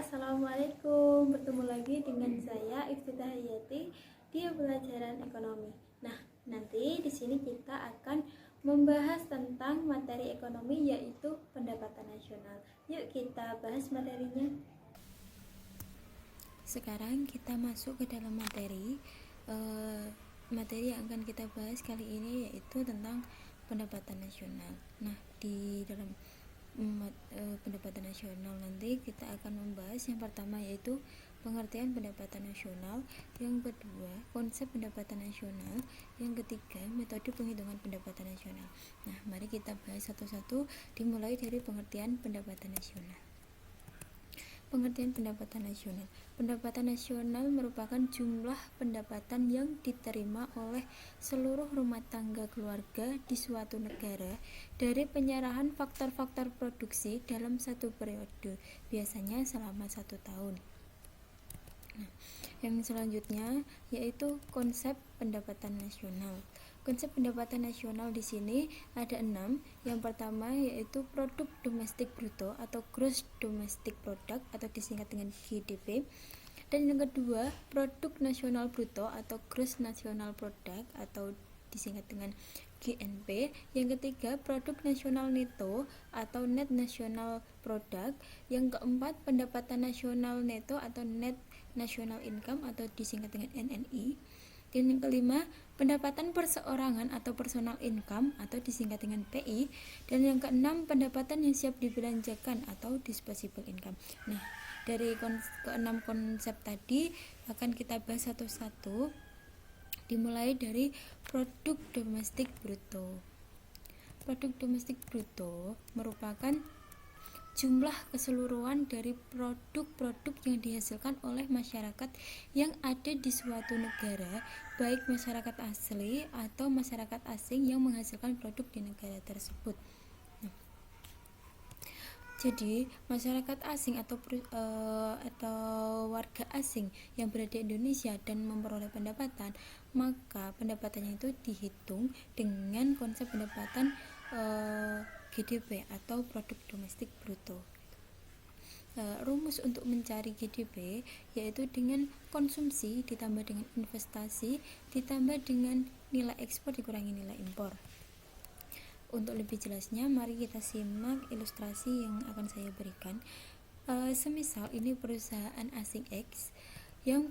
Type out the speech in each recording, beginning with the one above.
Assalamualaikum. Bertemu lagi dengan saya Iftitah Hayati di pelajaran ekonomi. Nah, nanti di sini kita akan membahas tentang materi ekonomi yaitu pendapatan nasional. Yuk kita bahas materinya. Sekarang kita masuk ke dalam materi. Materi yang akan kita bahas kali ini yaitu tentang pendapatan nasional. Nah, di dalam pendapatan nasional nanti kita akan membahas yang pertama yaitu pengertian pendapatan nasional, yang kedua konsep pendapatan nasional, yang ketiga metode penghitungan pendapatan nasional. Nah, mari kita bahas satu-satu, dimulai dari pengertian pendapatan nasional. Pengertian pendapatan nasional. Pendapatan nasional merupakan jumlah pendapatan yang diterima oleh seluruh rumah tangga keluarga di suatu negara dari penyerahan faktor-faktor produksi dalam satu periode, biasanya selama 1 tahun. Nah, yang selanjutnya yaitu konsep pendapatan nasional. Konsep pendapatan nasional di sini ada 6. Yang pertama yaitu produk domestik bruto atau gross domestic product atau disingkat dengan GDP. Dan yang kedua produk nasional bruto atau gross national product atau disingkat dengan GNP. Yang ketiga produk nasional neto atau net national product. Yang keempat pendapatan nasional neto atau net national income atau disingkat dengan NNI. Dan yang kelima pendapatan perseorangan atau personal income atau disingkat dengan PI. Dan yang keenam pendapatan yang siap dibelanjakan atau disposable income. Nah, dari keenam konsep tadi akan kita bahas satu-satu, dimulai dari produk domestik bruto. Produk domestik bruto merupakan jumlah keseluruhan dari produk-produk yang dihasilkan oleh masyarakat yang ada di suatu negara, baik masyarakat asli atau masyarakat asing yang menghasilkan produk di negara tersebut. Jadi masyarakat asing atau warga asing yang berada di Indonesia dan memperoleh pendapatan, maka pendapatannya itu dihitung dengan konsep pendapatan GDP atau produk domestik bruto. Rumus untuk mencari GDP yaitu dengan konsumsi ditambah dengan investasi ditambah dengan nilai ekspor dikurangi nilai impor. Untuk lebih jelasnya, mari kita simak ilustrasi yang akan saya berikan. Semisal ini perusahaan asing X yang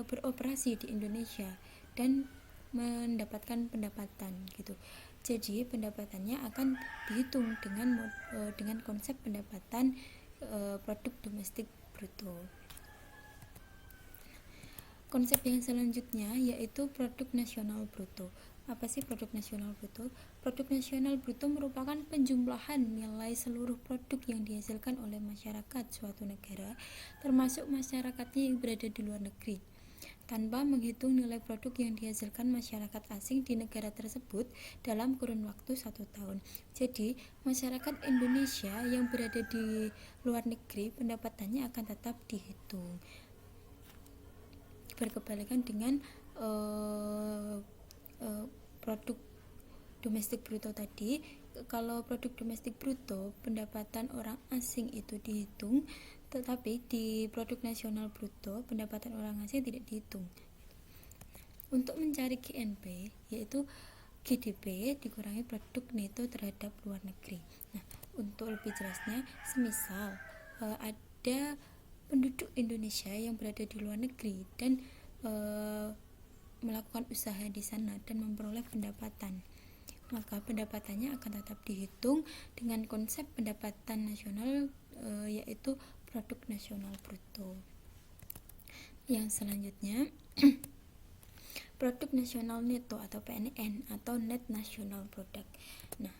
beroperasi di Indonesia dan mendapatkan pendapatan gitu. Jadi pendapatannya akan dihitung dengan konsep pendapatan produk domestik bruto. Konsep yang selanjutnya yaitu produk nasional bruto. Apa sih produk nasional bruto? Produk nasional bruto merupakan penjumlahan nilai seluruh produk yang dihasilkan oleh masyarakat suatu negara, termasuk masyarakatnya yang berada di luar negeri, tanpa menghitung nilai produk yang dihasilkan masyarakat asing di negara tersebut dalam kurun waktu 1 tahun. Jadi, masyarakat Indonesia yang berada di luar negeri pendapatannya akan tetap dihitung. Berkebalikan dengan produk domestik bruto tadi, kalau produk domestik bruto pendapatan orang asing itu dihitung, tetapi di produk nasional bruto pendapatan orang asing tidak dihitung. Untuk mencari GNP yaitu GDP dikurangi produk neto terhadap luar negeri. Nah, untuk lebih jelasnya, semisal ada penduduk Indonesia yang berada di luar negeri dan melakukan usaha di sana dan memperoleh pendapatan, maka pendapatannya akan tetap dihitung dengan konsep pendapatan nasional yaitu produk nasional bruto. Yang selanjutnya produk nasional neto atau PNN atau net national product. Nah,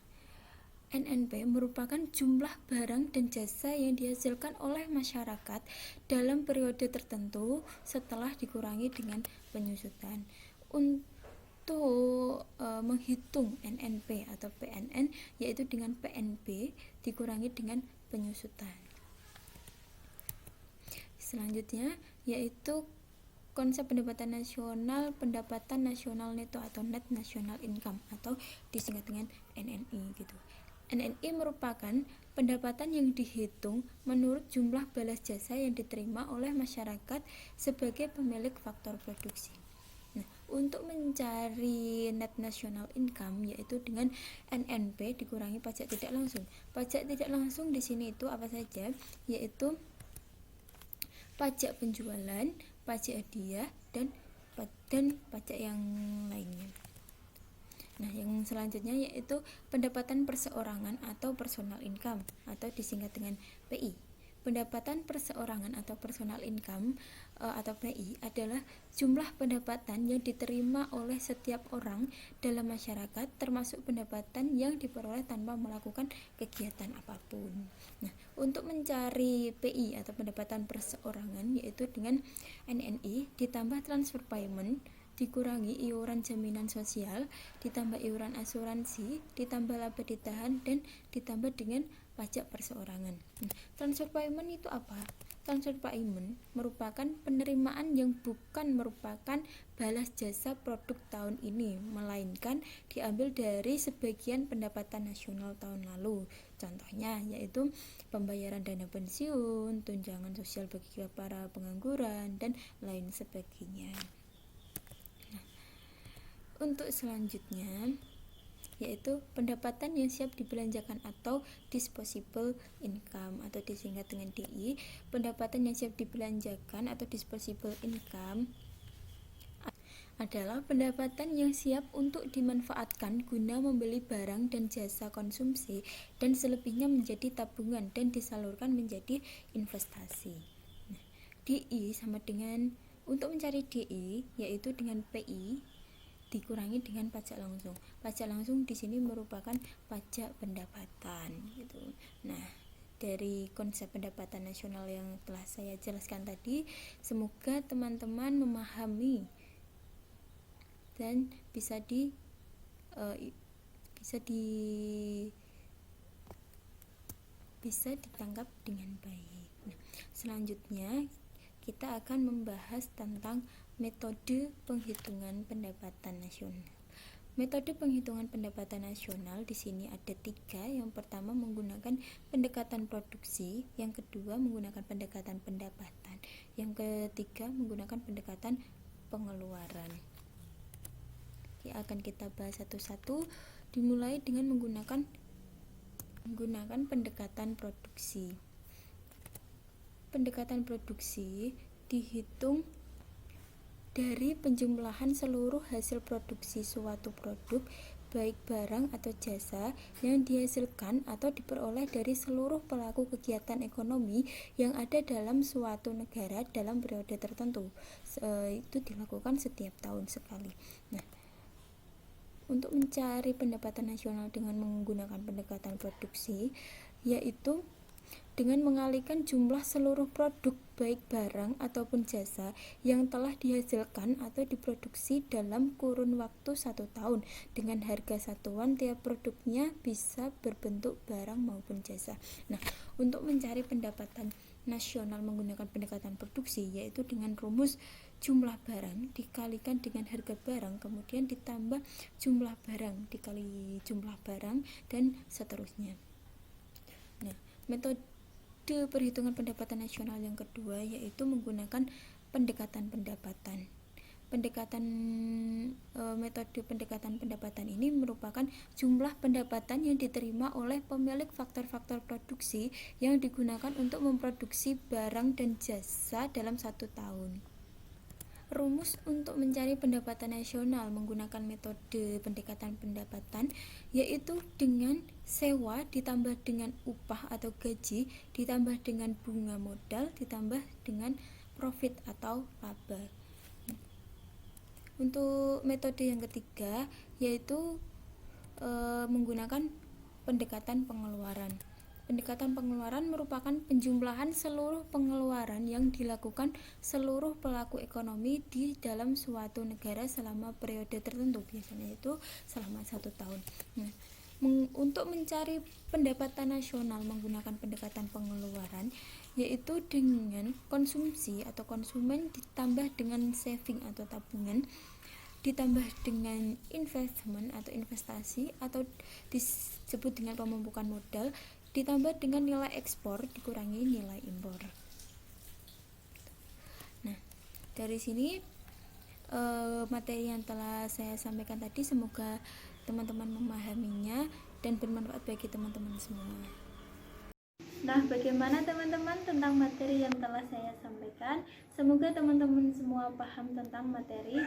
NNP merupakan jumlah barang dan jasa yang dihasilkan oleh masyarakat dalam periode tertentu setelah dikurangi dengan penyusutan. Untuk menghitung NNP atau PNN yaitu dengan PNB dikurangi dengan penyusutan. Selanjutnya yaitu konsep pendapatan nasional neto atau net national income atau disingkat dengan NNI gitu. NNI merupakan pendapatan yang dihitung menurut jumlah balas jasa yang diterima oleh masyarakat sebagai pemilik faktor produksi. Nah, untuk mencari net national income yaitu dengan NNP dikurangi pajak tidak langsung. Pajak tidak langsung di sini itu apa saja? Yaitu pajak penjualan, pajak hadiah dan pajak yang lainnya. Nah, yang selanjutnya yaitu pendapatan perseorangan atau personal income atau disingkat dengan PI. Pendapatan perseorangan atau personal income atau PI adalah jumlah pendapatan yang diterima oleh setiap orang dalam masyarakat, termasuk pendapatan yang diperoleh tanpa melakukan kegiatan apapun. Nah, untuk mencari PI atau pendapatan perseorangan yaitu dengan NNI ditambah transfer payment dikurangi iuran jaminan sosial, ditambah iuran asuransi, ditambah laba ditahan, dan ditambah dengan pajak perseorangan. Transfer payment itu apa? Transfer payment merupakan penerimaan yang bukan merupakan balas jasa produk tahun ini, melainkan diambil dari sebagian pendapatan nasional tahun lalu. Contohnya yaitu pembayaran dana pensiun, tunjangan sosial bagi para pengangguran, dan lain sebagainya. Untuk selanjutnya yaitu pendapatan yang siap dibelanjakan atau disposable income atau disingkat dengan DI. Pendapatan yang siap dibelanjakan atau disposable income adalah pendapatan yang siap untuk dimanfaatkan guna membeli barang dan jasa konsumsi dan selebihnya menjadi tabungan dan disalurkan menjadi investasi. Nah, DI sama dengan untuk mencari DI yaitu dengan PI dikurangi dengan pajak langsung. Pajak langsung di sini merupakan pajak pendapatan gitu. Nah, dari konsep pendapatan nasional yang telah saya jelaskan tadi, semoga teman-teman memahami dan bisa ditangkap dengan baik. Nah, selanjutnya kita akan membahas tentang metode penghitungan pendapatan nasional. Metode penghitungan pendapatan nasional di sini ada 3. Yang pertama menggunakan pendekatan produksi, yang kedua menggunakan pendekatan pendapatan, yang ketiga menggunakan pendekatan pengeluaran. Yang akan kita bahas satu-satu, dimulai dengan menggunakan pendekatan produksi. Pendekatan produksi dihitung dari penjumlahan seluruh hasil produksi suatu produk, baik barang atau jasa, yang dihasilkan atau diperoleh dari seluruh pelaku kegiatan ekonomi yang ada dalam suatu negara dalam periode tertentu. Itu dilakukan setiap tahun sekali. Nah, untuk mencari pendapatan nasional dengan menggunakan pendekatan produksi, yaitu dengan mengalihkan jumlah seluruh produk baik barang ataupun jasa yang telah dihasilkan atau diproduksi dalam kurun waktu 1 tahun dengan harga satuan tiap produknya bisa berbentuk barang maupun jasa. Nah, untuk mencari pendapatan nasional menggunakan pendekatan produksi yaitu dengan rumus jumlah barang dikalikan dengan harga barang kemudian ditambah jumlah barang dikali jumlah barang dan seterusnya. Nah, metode perhitungan pendapatan nasional yang kedua yaitu menggunakan pendekatan pendapatan. Metode pendekatan pendapatan ini merupakan jumlah pendapatan yang diterima oleh pemilik faktor-faktor produksi yang digunakan untuk memproduksi barang dan jasa dalam 1 tahun. Rumus untuk mencari pendapatan nasional menggunakan metode pendekatan pendapatan yaitu dengan sewa ditambah dengan upah atau gaji ditambah dengan bunga modal ditambah dengan profit atau laba. Untuk metode yang ketiga yaitu menggunakan pendekatan pengeluaran. Pendekatan pengeluaran merupakan penjumlahan seluruh pengeluaran yang dilakukan seluruh pelaku ekonomi di dalam suatu negara selama periode tertentu, biasanya itu selama 1 tahun. Nah, untuk mencari pendapatan nasional menggunakan pendekatan pengeluaran yaitu dengan konsumsi atau konsumen ditambah dengan saving atau tabungan ditambah dengan investment atau investasi atau disebut dengan pemumpukan modal, ditambah dengan nilai ekspor dikurangi nilai impor. Nah, dari sini materi yang telah saya sampaikan tadi semoga teman-teman memahaminya dan bermanfaat bagi teman-teman semua. Nah, bagaimana teman-teman tentang materi yang telah saya sampaikan? Semoga teman-teman semua paham tentang materi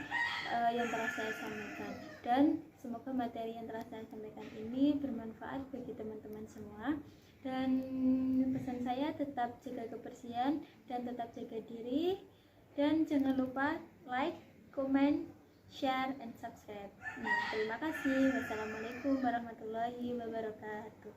yang telah saya sampaikan, dan semoga materi yang telah saya sampaikan ini bermanfaat bagi teman-teman semua. Dan pesan saya, tetap jaga kebersihan dan tetap jaga diri, dan jangan lupa like, comment, share, and subscribe. Nah, terima kasih. Wassalamualaikum warahmatullahi wabarakatuh.